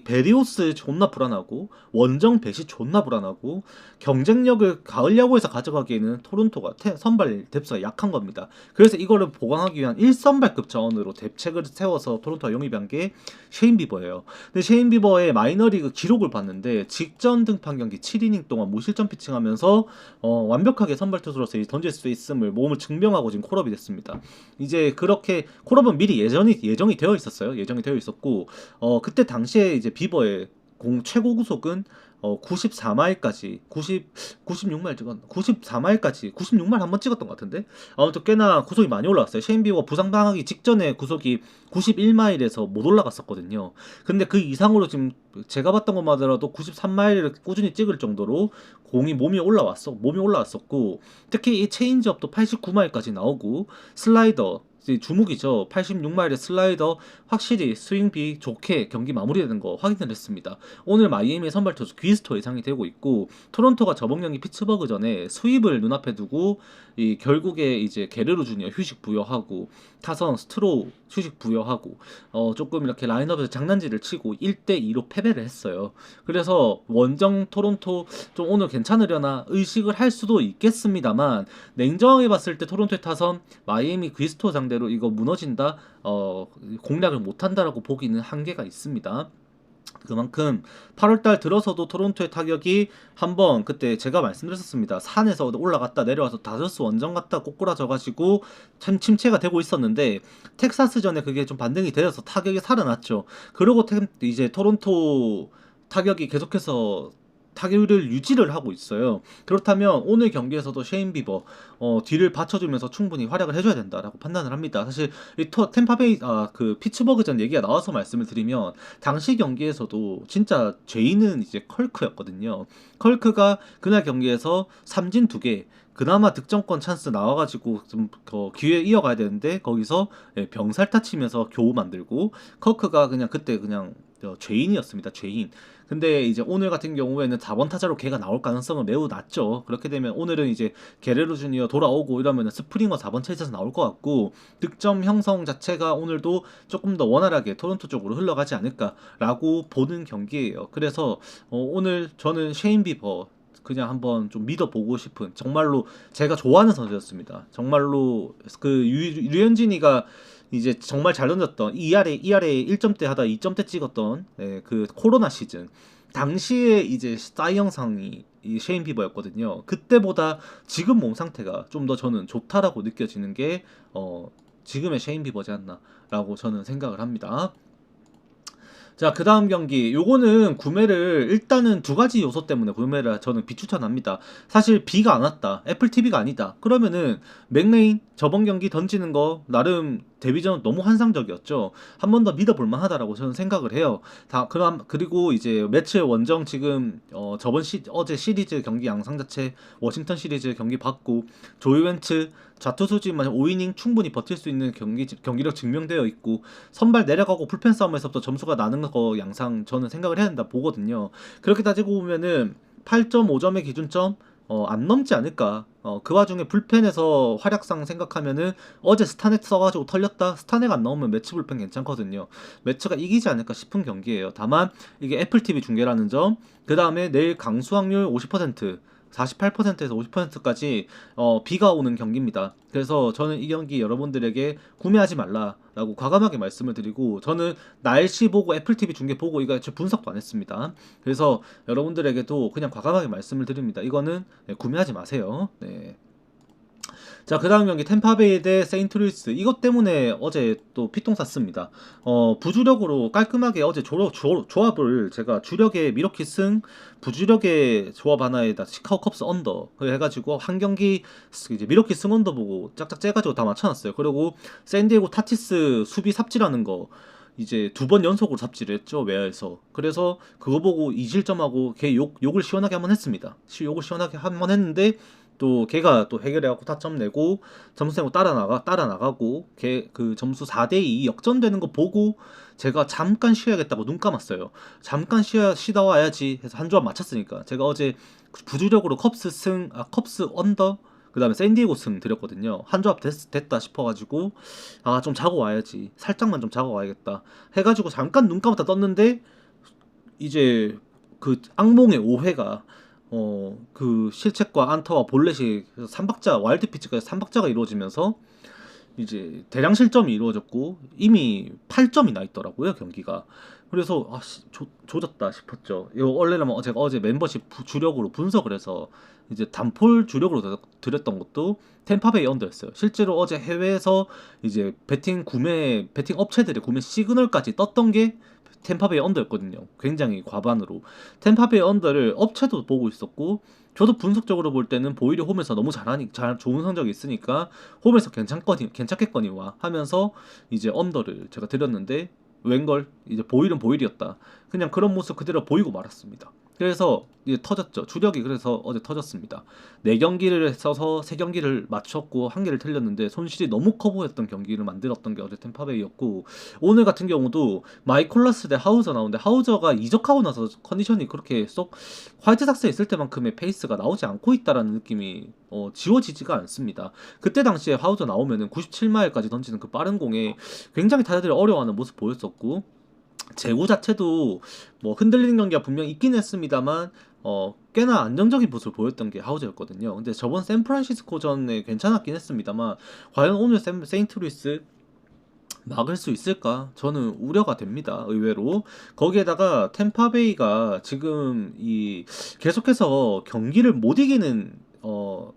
베리오스 존나 불안하고 원정 베시 존나 불안하고, 경쟁력을 가을 야구에서 가져가기에는 토론토가 선발 뎁스가 약한 겁니다. 그래서 이거를 보강하기 위한 1선발급 자원으로 대책을 세워서 토론토가 영입한 게 셰인 비버예요. 근데 셰인 비버의 마이너리그 기록을 봤는데, 직전 등판 경기 7이닝 동안 무실점 피칭하면서 완벽하게 선발 투수로서 던질 수 있음을 몸을 증명하고 지금 콜업이 됐습니다. 이제 그렇게 콜업은 우승은 미리 예정이 되어 있었어요. 예정이 되어 있었고 그때 당시에 이제 비버의 최고 구속은 94마일까지 96마일 찍었나? 94마일까지 96마일 한 번 찍었던 것 같은데 아무튼 꽤나 구속이 많이 올라왔어요. 셰인 비버 부상당하기 직전에 구속이 91마일에서 못 올라갔었거든요. 근데 그 이상으로 지금 제가 봤던 것만 하더라도 93마일을 꾸준히 찍을 정도로 몸이 올라왔었고 특히 이 체인지업도 89마일까지 나오고 슬라이더 이제 주목이죠. 86마일의 슬라이더 확실히 스윙비 좋게 경기 마무리되는 거 확인을 했습니다. 오늘 마이애미의 선발 투수 귀스토 예상이 되고 있고 토론토가 저번 경기 피츠버그 전에 스윕을 눈앞에 두고 이 결국에 이제 게르로 주니어 휴식 부여하고 타선 스트로우 휴식 부여하고 조금 이렇게 라인업에서 장난질을 치고 1대2로 패배를 했어요. 그래서 원정 토론토 좀 오늘 괜찮으려나 의식을 할 수도 있겠습니다만 냉정하게 봤을 때 토론토의 타선 마이애미 귀스토 상대로 이거 무너진다 공략을 못한다라고 보기는 한계가 있습니다. 그만큼 8월달 들어서도 토론토의 타격이 한번 그때 제가 말씀드렸었습니다. 산에서 올라갔다 내려와서 다저스 원정 갔다 꼬꾸라져가지고 참 침체가 되고 있었는데 텍사스전에 그게 좀 반등이 되어서 타격이 살아났죠. 그리고 이제 토론토 타격이 계속해서 타격을 유지를 하고 있어요. 그렇다면 오늘 경기에서도 셰인 비버 뒤를 받쳐주면서 충분히 활약을 해줘야 된다라고 판단을 합니다. 사실 이 템파베이 그 피츠버그전 얘기가 나와서 말씀을 드리면 당시 경기에서도 진짜 죄인은 이제 컬크였거든요. 컬크가 그날 경기에서 삼진 2개 그나마 득점권 찬스 나와가지고 좀 기회 이어가야 되는데 거기서 병살타 치면서 겨우 만들고 커크가 그냥 그때 그냥 죄인이었습니다. 죄인. 근데 이제 오늘 같은 경우에는 4번 타자로 걔가 나올 가능성은 매우 낮죠. 그렇게 되면 오늘은 이제 게레로 주니어 돌아오고 이러면 스프링어 4번 체제에서 나올 것 같고 득점 형성 자체가 오늘도 조금 더 원활하게 토론토 쪽으로 흘러가지 않을까라고 보는 경기예요. 그래서 오늘 저는 셰인 비버 그냥 한번 좀 믿어보고 싶은 정말로 제가 좋아하는 선수였습니다. 정말로 그 류현진이가 이제 정말 잘 던졌던 ERA 1점대 하다 2점대 찍었던 그 코로나 시즌 당시에 이제 사이 영상이 이 셰인 비버였거든요. 그때보다 지금 몸 상태가 좀 더 저는 좋다라고 느껴지는 게 지금의 셰인 비버지 않나라고 저는 생각을 합니다. 자, 그 다음 경기. 요거는 구매를 일단은 두 가지 요소 때문에 구매를 저는 비추천합니다. 사실 비가 안 왔다. 애플 TV가 아니다. 그러면은 맥레인 저번 경기 던지는 거 나름 데뷔전 너무 환상적이었죠. 한 번 더 믿어볼 만하다라고 저는 생각을 해요. 그리고 이제 매치의 원정 지금 어제 시리즈 경기 양상 자체 워싱턴 시리즈 경기 받고 조이 웬츠 좌투수지만 5이닝 충분히 버틸 수 있는 경기력 증명되어 있고 선발 내려가고 불펜 싸움에서부터 점수가 나는 거 양상 저는 생각을 해야 된다 보거든요. 그렇게 따지고 보면은 8.5점의 기준점 안 넘지 않을까. 그 와중에 불펜에서 활약상 생각하면은 어제 스타넥 써가지고 털렸다. 스타넥 안 나오면 매치 불펜 괜찮거든요. 매치가 이기지 않을까 싶은 경기예요. 다만 이게 애플 TV 중계라는 점. 그 다음에 내일 강수 확률 50%. 48%에서 50%까지 비가 오는 경기입니다. 그래서 저는 이 경기 여러분들에게 구매하지 말라라고 과감하게 말씀을 드리고 저는 날씨 보고 애플 TV 중계 보고 이거 분석도 안 했습니다. 그래서 여러분들에게도 그냥 과감하게 말씀을 드립니다. 이거는 구매하지 마세요. 네. 자, 그 다음 경기 템파베이 대 세인트루이스 이것 때문에 어제 또 피똥 쌌습니다. 부주력으로 깔끔하게 어제 조합을 제가 주력의 미러키 승 부주력의 조합 하나에다 시카고 컵스 언더 해가지고 한 경기 이제 미러키 승 언더 보고 짝짝 째가지고 다 맞춰놨어요. 그리고 샌디에고 타티스 수비 삽질하는 거 이제 2번 연속으로 삽질을 했죠, 외야에서. 그래서 그거 보고 2실점하고 걔 욕을 시원하게 한번 했습니다. 욕을 시원하게 한번 했는데 또 걔가 또 해결해갖고 타점 내고 점수 내고 따라 나가고 걔 그 점수 4대2 역전되는 거 보고 제가 잠깐 쉬어야겠다고 눈 감았어요. 잠깐 쉬다 와야지 해서 한 조합 맞췄으니까 제가 어제 부주력으로 컵스 언더 그 다음에 샌디에고 승 드렸거든요. 한 조합 됐다 싶어가지고 좀 자고 와야지 살짝만 좀 자고 와야겠다 해가지고 잠깐 눈 감았다 떴는데 이제 그 악몽의 5회가 그 실책과 안타와 볼넷이 3박자 와일드 피치까지 3박자가 이루어지면서 이제 대량 실점이 이루어졌고 이미 8점이 나 있더라고요 경기가. 그래서 조졌다 싶었죠. 이거 원래라면 제가 어제 멤버십 주력으로 분석을 해서 이제 단폴 주력으로 드렸던 것도 템파베이 언더였어요. 실제로 어제 해외에서 이제 베팅 업체들의 구매 시그널까지 떴던 게 템파베이 언더였거든요. 굉장히 과반으로. 템파베이 언더를 업체도 보고 있었고, 저도 분석적으로 볼 때는 보이려 홈에서 너무 좋은 성적이 있으니까 홈에서 괜찮겠거니와 하면서 이제 언더를 제가 드렸는데, 웬걸 이제 보일은 보일이었다. 그냥 그런 모습 그대로 보이고 말았습니다. 그래서 이제 터졌죠. 주력이 그래서 어제 터졌습니다. 4경기를 써서 3경기를 맞췄고 1개를 틀렸는데 손실이 너무 커 보였던 경기를 만들었던 게 어제 템파베이였고, 오늘 같은 경우도 마이콜라스 대 하우저 나오는데 하우저가 이적하고 나서 컨디션이 그렇게 쏙 화이트삭스에 있을 때만큼의 페이스가 나오지 않고 있다라는 느낌이 지워지지가 않습니다. 그때 당시에 하우저 나오면은 97마일까지 던지는 그 빠른 공에 굉장히 타자들이 어려워하는 모습 보였었고, 제구 자체도 뭐 흔들리는 경기가 분명 있긴 했습니다만 꽤나 안정적인 모습을 보였던 게 하우저였거든요. 근데 저번 샌프란시스코전에 괜찮았긴 했습니다만 과연 오늘 세인트루이스 막을 수 있을까? 저는 우려가 됩니다. 의외로. 거기에다가 템파베이가 지금 이 계속해서 경기를 못 이기는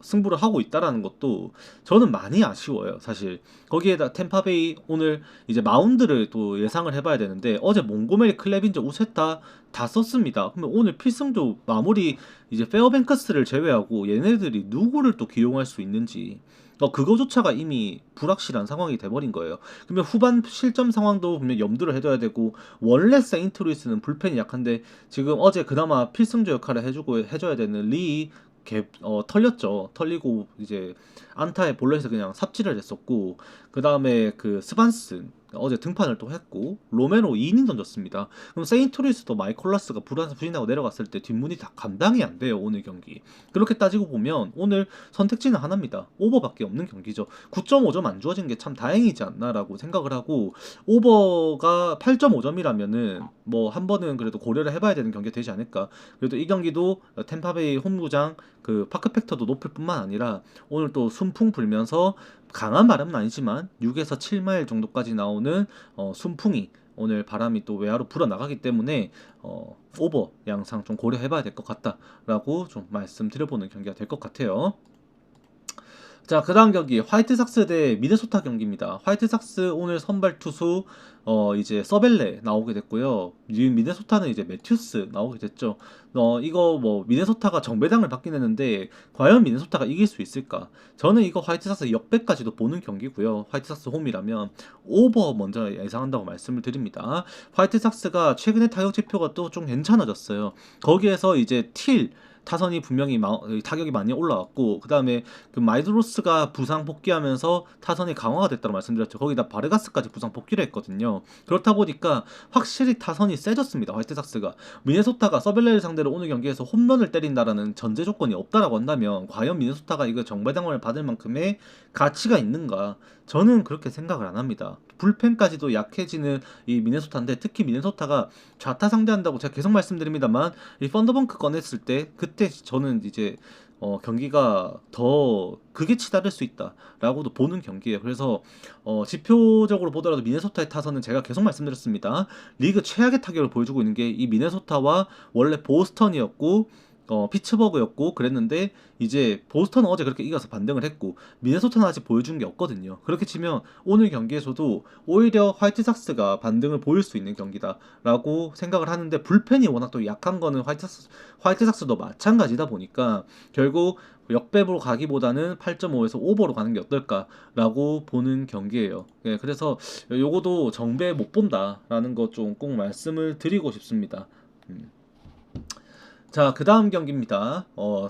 승부를 하고 있다라는 것도 저는 많이 아쉬워요. 사실 거기에다 템파베이 오늘 이제 마운드를 또 예상을 해봐야 되는데, 어제 몽고메리, 클레빈저, 우세타 다 썼습니다. 그러면 오늘 필승조 마무리 이제 페어뱅크스를 제외하고 얘네들이 누구를 또 기용할 수 있는지 그거조차가 이미 불확실한 상황이 돼버린 거예요. 그러면 후반 실점 상황도 분명 염두를 해둬야 되고, 원래 세인트루이스는 불펜이 약한데 지금 어제 그나마 필승조 역할을 해줘야 되는 리 털렸죠. 털리고 이제 안타에 볼넷에서 그냥 삽질을 했었고, 그 다음에 그 스반슨 어제 등판을 또 했고, 로메로 2이닝 던졌습니다. 그럼 세인트루이스도 마이콜라스가 부진하고 내려갔을 때 뒷문이 다 감당이 안 돼요. 오늘 경기. 그렇게 따지고 보면 오늘 선택지는 하나입니다. 오버밖에 없는 경기죠. 9.5점 안 주어진 게 참 다행이지 않나라고 생각을 하고, 오버가 8.5점이라면은 뭐 한 번은 그래도 고려를 해봐야 되는 경기가 되지 않을까. 그래도 이 경기도 템파베이 홈구장 그 파크 팩터도 높을 뿐만 아니라 오늘 또 순풍 불면서, 강한 바람은 아니지만 6에서 7마일 정도까지 나오는 순풍이 오늘 바람이 또 외야로 불어나가기 때문에 오버 양상 좀 고려해봐야 될 것 같다라고 좀 말씀드려보는 경기가 될 것 같아요. 자, 그 다음 경기 화이트삭스 대 미네소타 경기입니다. 화이트삭스 오늘 선발 투수 이제 서벨레 나오게 됐고요. 미네소타는 이제 매튜스 나오게 됐죠. 이거 뭐 미네소타가 정배당을 받긴 했는데 과연 미네소타가 이길 수 있을까? 저는 이거 화이트삭스 역배까지도 보는 경기고요. 화이트삭스 홈이라면 오버 먼저 예상한다고 말씀을 드립니다. 화이트삭스가 최근에 타격 지표가 또 좀 괜찮아졌어요. 거기에서 이제 타선이 분명히 타격이 많이 올라왔고, 그 다음에 그 마이드로스가 부상 복귀하면서 타선이 강화가 됐다고 말씀드렸죠. 거기다 바르가스까지 부상 복귀를 했거든요. 그렇다 보니까 확실히 타선이 세졌습니다. 화이트삭스가. 미네소타가 서벨레를 상대로 오늘 경기에서 홈런을 때린다라는 전제 조건이 없다라고 한다면 과연 미네소타가 이거 정배당을 받을 만큼의 가치가 있는가? 저는 그렇게 생각을 안 합니다. 불펜까지도 약해지는 이 미네소타인데, 특히 미네소타가 좌타 상대한다고 제가 계속 말씀드립니다만 이 펀더벙크 꺼냈을 때 그때 저는 이제 경기가 더 극에 치달을 수 있다라고도 보는 경기예요. 그래서 지표적으로 보더라도 미네소타의 타선은 제가 계속 말씀드렸습니다. 리그 최악의 타격을 보여주고 있는 게 이 미네소타와 원래 보스턴이었고 피츠버그였고 그랬는데, 이제 보스턴은 어제 그렇게 이겨서 반등을 했고 미네소타는 아직 보여준 게 없거든요. 그렇게 치면 오늘 경기에서도 오히려 화이트삭스가 반등을 보일 수 있는 경기다라고 생각을 하는데, 불펜이 워낙 또 약한 거는 화이트삭스도 마찬가지다 보니까 결국 역배로 가기보다는 8.5에서 오버로 가는 게 어떨까라고 보는 경기예요. 네, 그래서 요거도 정배 못 본다라는 거 좀 꼭 말씀을 드리고 싶습니다. 자, 그 다음 경기입니다.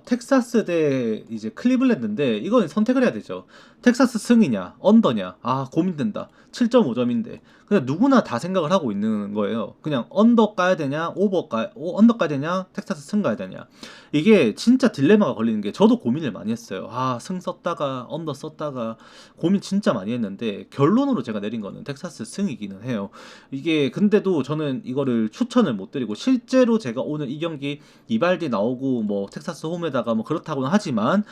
텍사스 대 이제 클리블랜드인데 이건 선택을 해야 되죠. 텍사스 승이냐, 언더냐. 아, 고민된다. 7.5점인데. 그냥 누구나 다 생각을 하고 있는 거예요. 그냥 언더 까야 되냐, 언더 까야 되냐, 텍사스 승 가야 되냐. 이게 진짜 딜레마가 걸리는 게, 저도 고민을 많이 했어요. 아, 승 썼다가 언더 썼다가 고민 진짜 많이 했는데 결론으로 제가 내린 거는 텍사스 승이기는 해요. 이게 근데도 저는 이거를 추천을 못 드리고, 실제로 제가 오늘 이 경기 이발디 나오고 뭐 텍사스 홈에다가 뭐 그렇다고는 하지만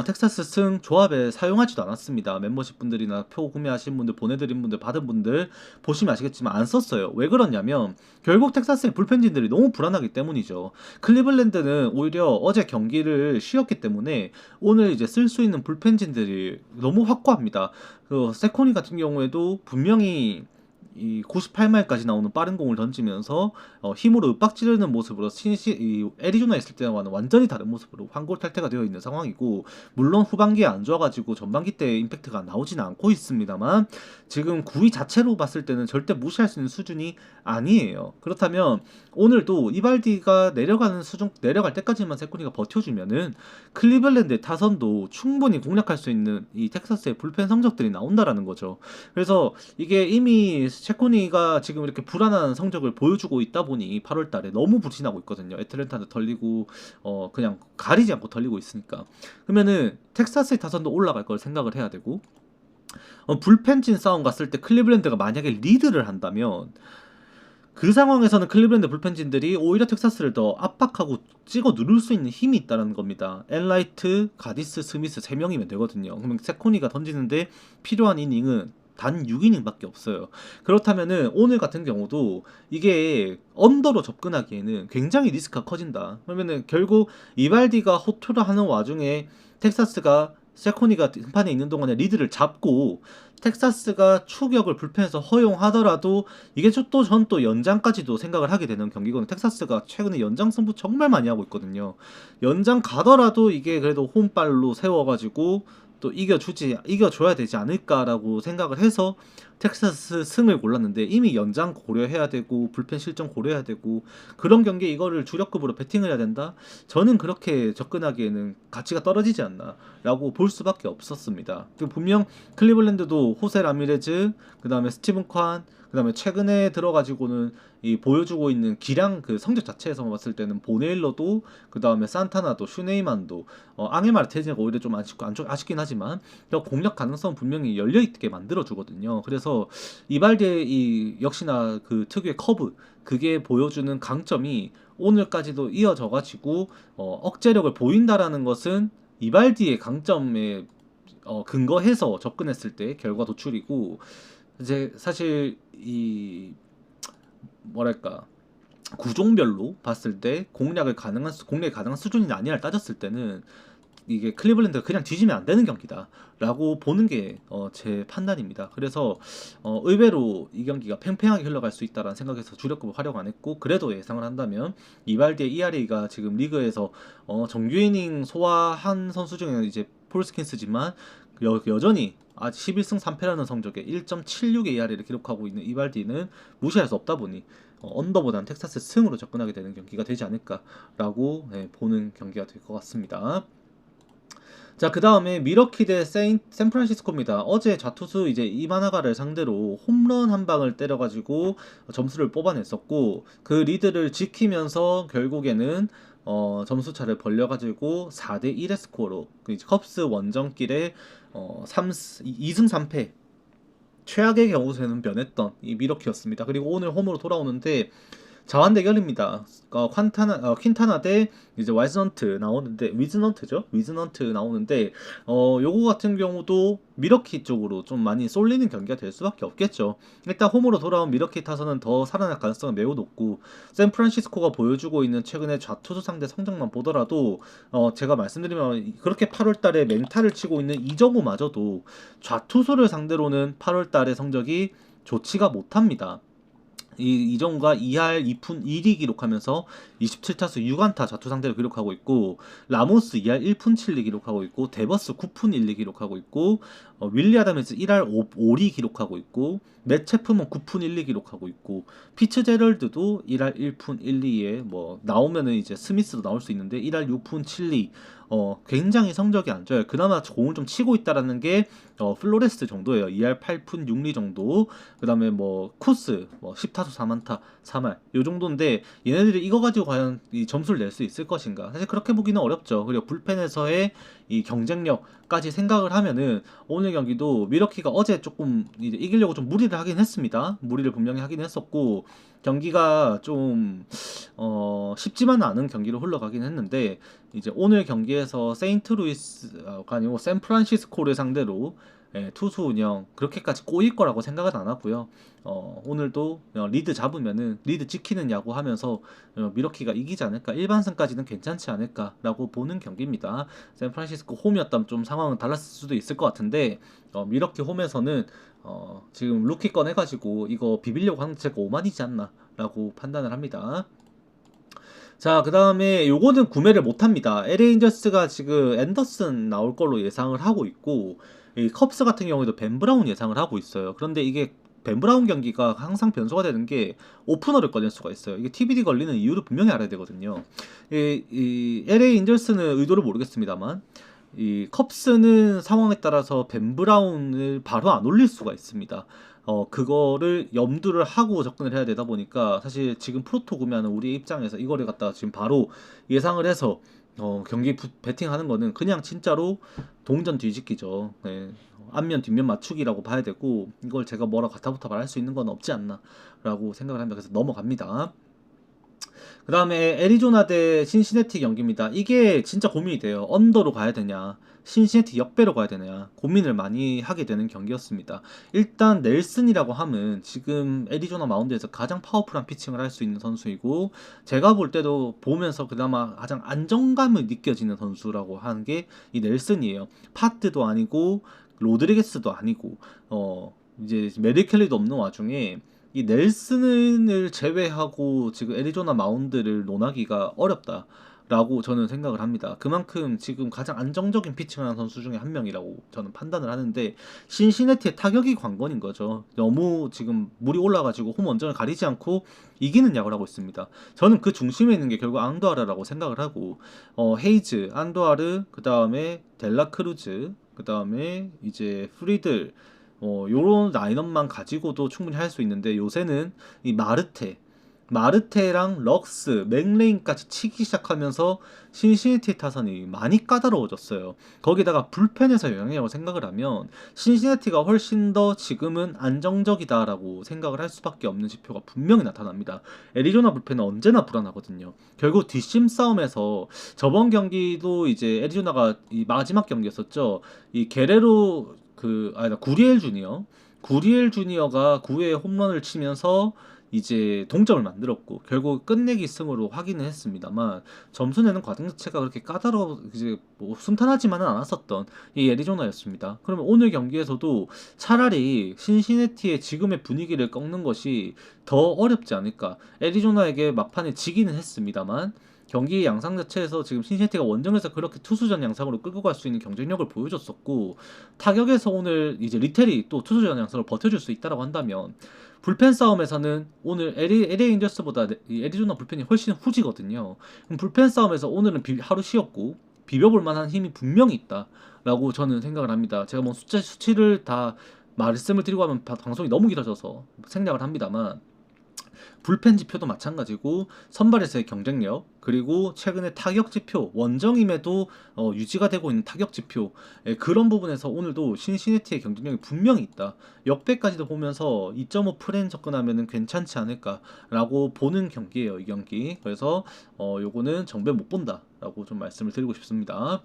텍사스 승 조합에 사용하지도 않았습니다. 멤버십 분들이나 표 구매하신 분들, 보내드린 분들, 받은 분들 보시면 아시겠지만 안 썼어요. 왜 그러냐면 결국 텍사스의 불펜진들이 너무 불안하기 때문이죠. 클리블랜드는 오히려 어제 경기를 쉬었기 때문에 오늘 이제 쓸 수 있는 불펜진들이 너무 확고합니다. 그 세코니 같은 경우에도 분명히 이 98마일까지 나오는 빠른 공을 던지면서 힘으로 윽박 지르는 모습으로 이 애리조나에 있을 때와는 완전히 다른 모습으로 환골 탈태가 되어 있는 상황이고, 물론 후반기에 안 좋아가지고 전반기 때 임팩트가 나오지는 않고 있습니다만 지금 9위 자체로 봤을 때는 절대 무시할 수 있는 수준이 아니에요. 그렇다면 오늘도 이발디가 내려갈 때까지만 세코니가 버텨주면은 클리블랜드의 타선도 충분히 공략할 수 있는 이 텍사스의 불펜 성적들이 나온다라는 거죠. 그래서 이게 이미 셰코니가 지금 이렇게 불안한 성적을 보여주고 있다 보니 8월 달에 너무 부진하고 있거든요. 애틀랜타도 털리고 그냥 가리지 않고 털리고 있으니까. 그러면은 텍사스의 타선도 올라갈 걸 생각을 해야 되고, 불펜진 싸움 갔을 때 클리블랜드가 만약에 리드를 한다면 그 상황에서는 클리블랜드 불펜진들이 오히려 텍사스를 더 압박하고 찍어 누를 수 있는 힘이 있다는 겁니다. 엘라이트, 가디스, 스미스 3명이면 되거든요. 그러면 세코니가 던지는데 필요한 이닝은 단 6이닝밖에 없어요. 그렇다면은 오늘 같은 경우도 이게 언더로 접근하기에는 굉장히 리스크가 커진다. 그러면은 결국 이발디가 호투를 하는 와중에 텍사스가 세코니가 등판에 있는 동안에 리드를 잡고 텍사스가 추격을 불펜에서 허용하더라도 이게 또 연장까지도 생각을 하게 되는 경기거든요. 텍사스가 최근에 연장 승부 정말 많이 하고 있거든요. 연장 가더라도 이게 그래도 홈발로 세워가지고 또 이겨줘야 되지 않을까라고 생각을 해서 텍사스 승을 골랐는데, 이미 연장 고려해야 되고 불펜 실점 고려해야 되고 그런 경기에 이거를 주력급으로 베팅을 해야 된다? 저는 그렇게 접근하기에는 가치가 떨어지지 않나 라고 볼 수밖에 없었습니다. 분명 클리블랜드도 호세 라미레즈, 그 다음에 스티븐 ኳ, 그 다음에 최근에 들어가지고는 이 보여주고 있는 기량 그 성적 자체에서 봤을 때는 보네일러도, 그 다음에 산타나도, 슈네이만도, 앙헬 마르테즈가 오히려 좀 아쉽긴 하지만 공략 가능성은 분명히 열려있게 만들어주거든요. 그래서 이발디의 이 역시나 그 특유의 커브, 그게 보여주는 강점이 오늘까지도 이어져가지고 억제력을 보인다라는 것은 이발디의 강점에 근거해서 접근했을 때 결과 도출이고, 이제 사실 이 뭐랄까 구종별로 봤을 때 공략이 가능한 수준이 아니냐를 따졌을 때는 이게 클리블랜드가 그냥 뒤지면 안 되는 경기다라고 보는 게 제 판단입니다. 그래서 의외로 이 경기가 팽팽하게 흘러갈 수 있다라는 생각에서 주력급을 활용 안 했고, 그래도 예상을 한다면 이발디의 ERA가 지금 리그에서 정규 이닝 소화한 선수 중에는 이제 폴 스킨스지만 여전히 아직 11승 3패라는 성적에 1.76의 ERA를 기록하고 있는 이발디는 무시할 수 없다 보니 언더보다는 텍사스 승으로 접근하게 되는 경기가 되지 않을까라고 보는 경기가 될 것 같습니다. 자, 그 다음에 미러키 대 샌프란시스코입니다. 어제 좌투수 이제 이마나가를 상대로 홈런 한 방을 때려가지고 점수를 뽑아냈었고, 그 리드를 지키면서 결국에는 점수차를 벌려가지고 4대 1의 스코어로 컵스 원정길에 2승 3패 최악의 경우에는 변했던 이 미러키였습니다. 그리고 오늘 홈으로 돌아오는데 자완 대결입니다. 퀸타나 대 이제 위즈넌트 나오는데 요거 같은 경우도 미러키 쪽으로 좀 많이 쏠리는 경기가 될 수밖에 없겠죠. 일단 홈으로 돌아온 미러키 타선은 더 살아날 가능성은 매우 높고, 샌프란시스코가 보여주고 있는 최근의 좌투수 상대 성적만 보더라도 제가 말씀드리면 그렇게 8월달에 맹타를 치고 있는 이정우마저도 좌투수를 상대로는 8월달의 성적이 좋지가 못합니다. 이정우가 2할 2푼 1리 기록하면서 27타수 6안타 좌투 상대로 기록하고 있고, 라모스 2할 1푼 7리 기록하고 있고, 데버스 9푼 1리 기록하고 있고, 윌리 아담스 1할 5리 기록하고 있고, 맷 체프먼 9푼 1리 기록하고 있고, 피츠제럴드도 1할 1푼 1리에 뭐 나오면은 이제 스미스도 나올 수 있는데 1할 6푼 7리 굉장히 성적이 안 좋아요. 그나마 공을 좀 치고 있다라는 게 플로레스 정도예요. 2할 8푼 6리 정도. 그다음에 뭐 쿠스 10타수 4안타 3할 요 정도인데, 얘네들이 이거 가지고 과연 이 점수를 낼 수 있을 것인가? 사실 그렇게 보기는 어렵죠. 그리고 불펜에서의 이 경쟁력까지 생각을 하면은 오늘 경기도 미러키가 어제 조금 이제 이기려고 좀 무리를 하긴 했습니다. 무리를 분명히 하긴 했었고 경기가 좀 쉽지만은 않은 경기로 흘러가긴 했는데 이제 오늘 경기에서 세인트루이스가 아니고 샌프란시스코를 상대로 투수 운영 그렇게까지 꼬일 거라고 생각은 안 하고요. 오늘도 리드 잡으면은 리드 지키는 야구 하면서 미러키가 이기지 않을까, 일반승까지는 괜찮지 않을까라고 보는 경기입니다. 샌프란시스코 홈이었다면 좀 상황은 달랐을 수도 있을 것 같은데 미러키 홈에서는 지금 루키 꺼내가지고 이거 비비려고 하는 자체가 오만이지 않나라고 판단을 합니다. 자, 그 다음에 요거는 구매를 못합니다. LA 인저스가 지금 앤더슨 나올 걸로 예상을 하고 있고 이 컵스 같은 경우에도 벤 브라운 예상을 하고 있어요. 그런데 이게 벤 브라운 경기가 항상 변수가 되는 게 오프너를 꺼낼 수가 있어요. 이게 TBD 걸리는 이유를 분명히 알아야 되거든요. 이 LA 인저스는 의도를 모르겠습니다만 이 컵스는 상황에 따라서 벤 브라운을 바로 안 올릴 수가 있습니다. 그거를 염두를 하고 접근을 해야 되다 보니까 사실 지금 프로토 구매하는 우리 입장에서 이거를 갖다가 지금 바로 예상을 해서 경기 베팅하는 거는 그냥 진짜로 동전 뒤집기죠. 네. 앞면 뒷면 맞추기라고 봐야 되고 이걸 제가 뭐라 가타부타 말할 수 있는 건 없지 않나라고 생각을 합니다. 그래서 넘어갑니다. 그 다음에 애리조나 대 신시내티 경기입니다. 이게 진짜 고민이 돼요. 언더로 가야 되냐, 신시내티 역배로 가야 되냐 고민을 많이 하게 되는 경기였습니다. 일단 넬슨이라고 하면 지금 애리조나 마운드에서 가장 파워풀한 피칭을 할 수 있는 선수이고 제가 볼 때도 보면서 그나마 가장 안정감을 느껴지는 선수라고 하는 게 이 넬슨이에요. 파트도 아니고 로드리게스도 아니고 이제 메리 켈리도 없는 와중에 이 넬슨을 제외하고 지금 애리조나 마운드를 논하기가 어렵다라고 저는 생각을 합니다. 그만큼 지금 가장 안정적인 피칭하는 선수 중에 한 명이라고 저는 판단을 하는데 신시내티의 타격이 관건인 거죠. 너무 지금 물이 올라가지고 홈 원정을 가리지 않고 이기는 야구를 하고 있습니다. 저는 그 중심에 있는 게 결국 앙도아르라고 생각을 하고 헤이즈, 안도아르, 그 다음에 델라크루즈, 그 다음에 이제 프리들 요런 라인업만 가지고도 충분히 할 수 있는데 요새는 이 마르테랑 럭스, 맥레인까지 치기 시작하면서 신시내티 타선이 많이 까다로워졌어요. 거기다가 불펜에서 영향이라고 생각을 하면 신시내티가 훨씬 더 지금은 안정적이다라고 생각을 할 수밖에 없는 지표가 분명히 나타납니다. 애리조나 불펜은 언제나 불안하거든요. 결국 뒷심 싸움에서 저번 경기도 이제 애리조나가 이 마지막 경기였었죠. 이 게레로 구리엘 주니어가 9회에 홈런을 치면서 이제 동점을 만들었고 결국 끝내기 승으로 확인을 했습니다만 점수 내는 과정 자체가 그렇게 이제 뭐 순탄하지만은 않았었던 이 애리조나였습니다. 그러면 오늘 경기에서도 차라리 신시내티의 지금의 분위기를 꺾는 것이 더 어렵지 않을까. 애리조나에게 막판에 지기는 했습니다만 경기 양상 자체에서 지금 신시내티가 원정에서 그렇게 투수전 양상으로 끌고 갈 수 있는 경쟁력을 보여줬었고 타격에서 오늘 이제 리텔이 또 투수전 양상을 버텨줄 수 있다라고 한다면 불펜 싸움에서는 오늘 LA 인저스보다 이 애리조나 불펜이 훨씬 후지거든요. 그럼 불펜 싸움에서 오늘은 하루 쉬었고 비벼볼 만한 힘이 분명히 있다라고 저는 생각을 합니다. 제가 뭐 수치를 다 말씀을 드리고 하면 방송이 너무 길어져서 생략을 합니다만 불펜 지표도 마찬가지고 선발에서의 경쟁력 그리고 최근에 타격 지표 원정임에도 유지가 되고 있는 타격 지표 그런 부분에서 오늘도 신시내티의 경쟁력이 분명히 있다. 역배까지도 보면서 2.5 프레임 접근하면 괜찮지 않을까라고 보는 경기예요, 이 경기. 그래서 요거는 정배 못 본다라고 좀 말씀을 드리고 싶습니다.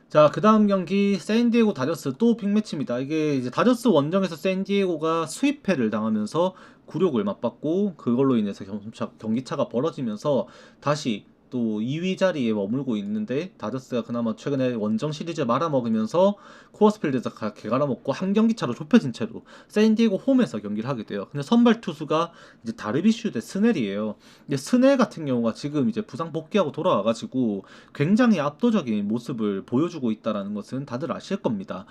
자, 그 다음 경기 샌디에고 다저스 또 빅매치입니다. 이게 이제 다저스 원정에서 샌디에고가 수입패를 당하면서 굴욕을 맛봤고 그걸로 인해서 경기차가 벌어지면서 다시 또 2위 자리에 머물고 있는데 다저스가 그나마 최근에 원정 시리즈 말아먹으면서 코어스필드에서 개갈아먹고 한 경기 차로 좁혀진 채로 샌디에고 홈에서 경기를 하게 돼요. 근데 선발 투수가 이제 다르비슈 대 스넬이에요. 근데 스넬 같은 경우가 지금 이제 부상 복귀하고 돌아와가지고 굉장히 압도적인 모습을 보여주고 있다라는 것은 다들 아실 겁니다.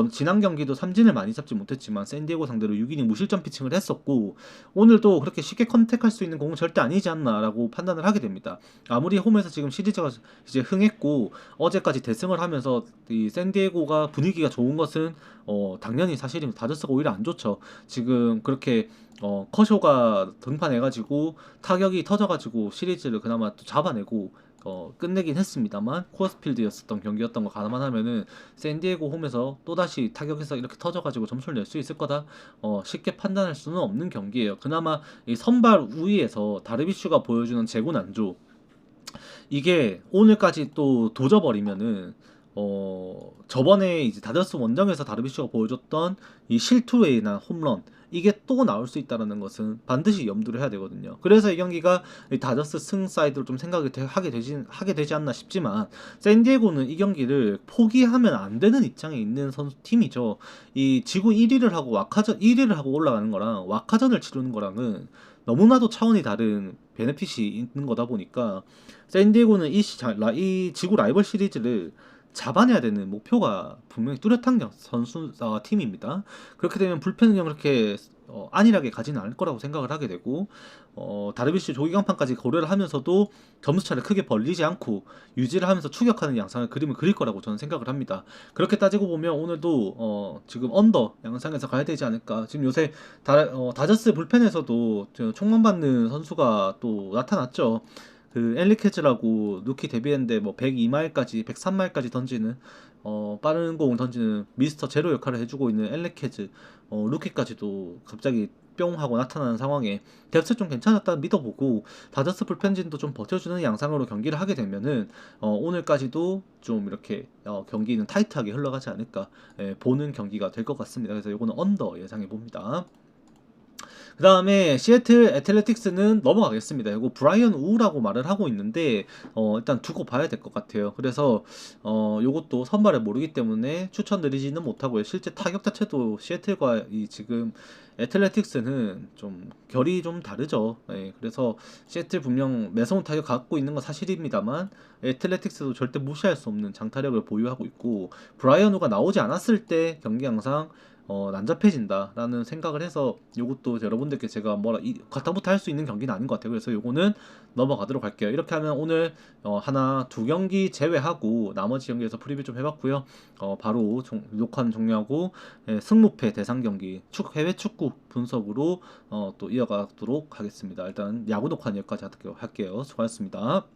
지난 경기도 삼진을 많이 잡지 못했지만 샌디에고 상대로 6이닝 무실점 피칭을 했었고 오늘도 그렇게 쉽게 컨택할 수 있는 공은 절대 아니지 않나라고 판단을 하게 됩니다. 아무리 홈에서 지금 시리즈가 이제 흥했고 어제까지 대승을 하면서 이 샌디에고가 분위기가 좋은 것은 당연히 사실입니다. 다저스가 오히려 안 좋죠. 지금 그렇게 커쇼가 등판해가지고 타격이 터져가지고 시리즈를 그나마 또 잡아내고 끝내긴 했습니다만 코어스필드였었던 경기였던 거 감안하면은 샌디에고 홈에서 또다시 타격에서 이렇게 터져가지고 점수를 낼 수 있을 거다 쉽게 판단할 수는 없는 경기예요. 그나마 이 선발 우위에서 다르비슈가 보여주는 재고난조 이게 오늘까지 또 도져버리면은 저번에 이제 다저스 원정에서 다르비슈가 보여줬던 이 실투웨이나 홈런 이게 또 나올 수 있다는 것은 반드시 염두를 해야 되거든요. 그래서 이 경기가 이 다저스 승 사이드로 좀 생각을 하게 되지 않나 싶지만 샌디에고는 이 경기를 포기하면 안 되는 입장에 있는 선수 팀이죠. 이 지구 1위를 하고 와카전 1위를 하고 올라가는 거랑 와카전을 치르는 거랑은 너무나도 차원이 다른 베네핏이 있는 거다 보니까 샌디에고는 이 지구 라이벌 시리즈를 잡아내야 되는 목표가 분명히 뚜렷한 팀입니다. 그렇게 되면 불펜은 그렇게 안일하게 가지는 않을 거라고 생각을 하게 되고 다르비쉬 조기 강판까지 고려를 하면서도 점수차를 크게 벌리지 않고 유지를 하면서 추격하는 양상을 그림을 그릴 거라고 저는 생각을 합니다. 그렇게 따지고 보면 오늘도 지금 언더 양상에서 가야 되지 않을까. 지금 요새 다저스 불펜에서도 총만 받는 선수가 또 나타났죠. 그 엘리케즈라고 루키 데뷔했는데 뭐 102마일까지 103마일까지 던지는 빠른 공을 던지는 미스터 제로 역할을 해주고 있는 엘리케즈 루키까지도 갑자기 뿅 하고 나타나는 상황에 뎁스 좀 괜찮았다 믿어보고 다저스 불펜진도 좀 버텨주는 양상으로 경기를 하게 되면은 오늘까지도 좀 이렇게 경기는 타이트하게 흘러가지 않을까 보는 경기가 될 것 같습니다. 그래서 이거는 언더 예상해 봅니다. 그 다음에 시애틀 애틀레틱스는 넘어가겠습니다. 이거 브라이언 우라고 말을 하고 있는데 일단 두고 봐야 될 것 같아요. 그래서 요것도 선발을 모르기 때문에 추천드리지는 못하고요. 실제 타격 자체도 시애틀과 이 지금 애틀레틱스는 좀 결이 좀 다르죠. 네, 그래서 시애틀 분명 매서운 타격 갖고 있는 건 사실입니다만 애틀레틱스도 절대 무시할 수 없는 장타력을 보유하고 있고 브라이언 우가 나오지 않았을 때 경기 항상 난잡해진다라는 생각을 해서 요것도 여러분들께 제가 뭐라 가타부터 할 수 있는 경기는 아닌 것 같아요. 그래서 요거는 넘어가도록 할게요. 이렇게 하면 오늘 하나 두 경기 제외하고 나머지 경기에서 프리뷰 좀 해봤고요. 바로 녹화는 종료하고 승무패 대상 경기 해외 축구 분석으로 또 이어가도록 하겠습니다. 일단 야구 녹화는 여기까지 할게요. 수고하셨습니다.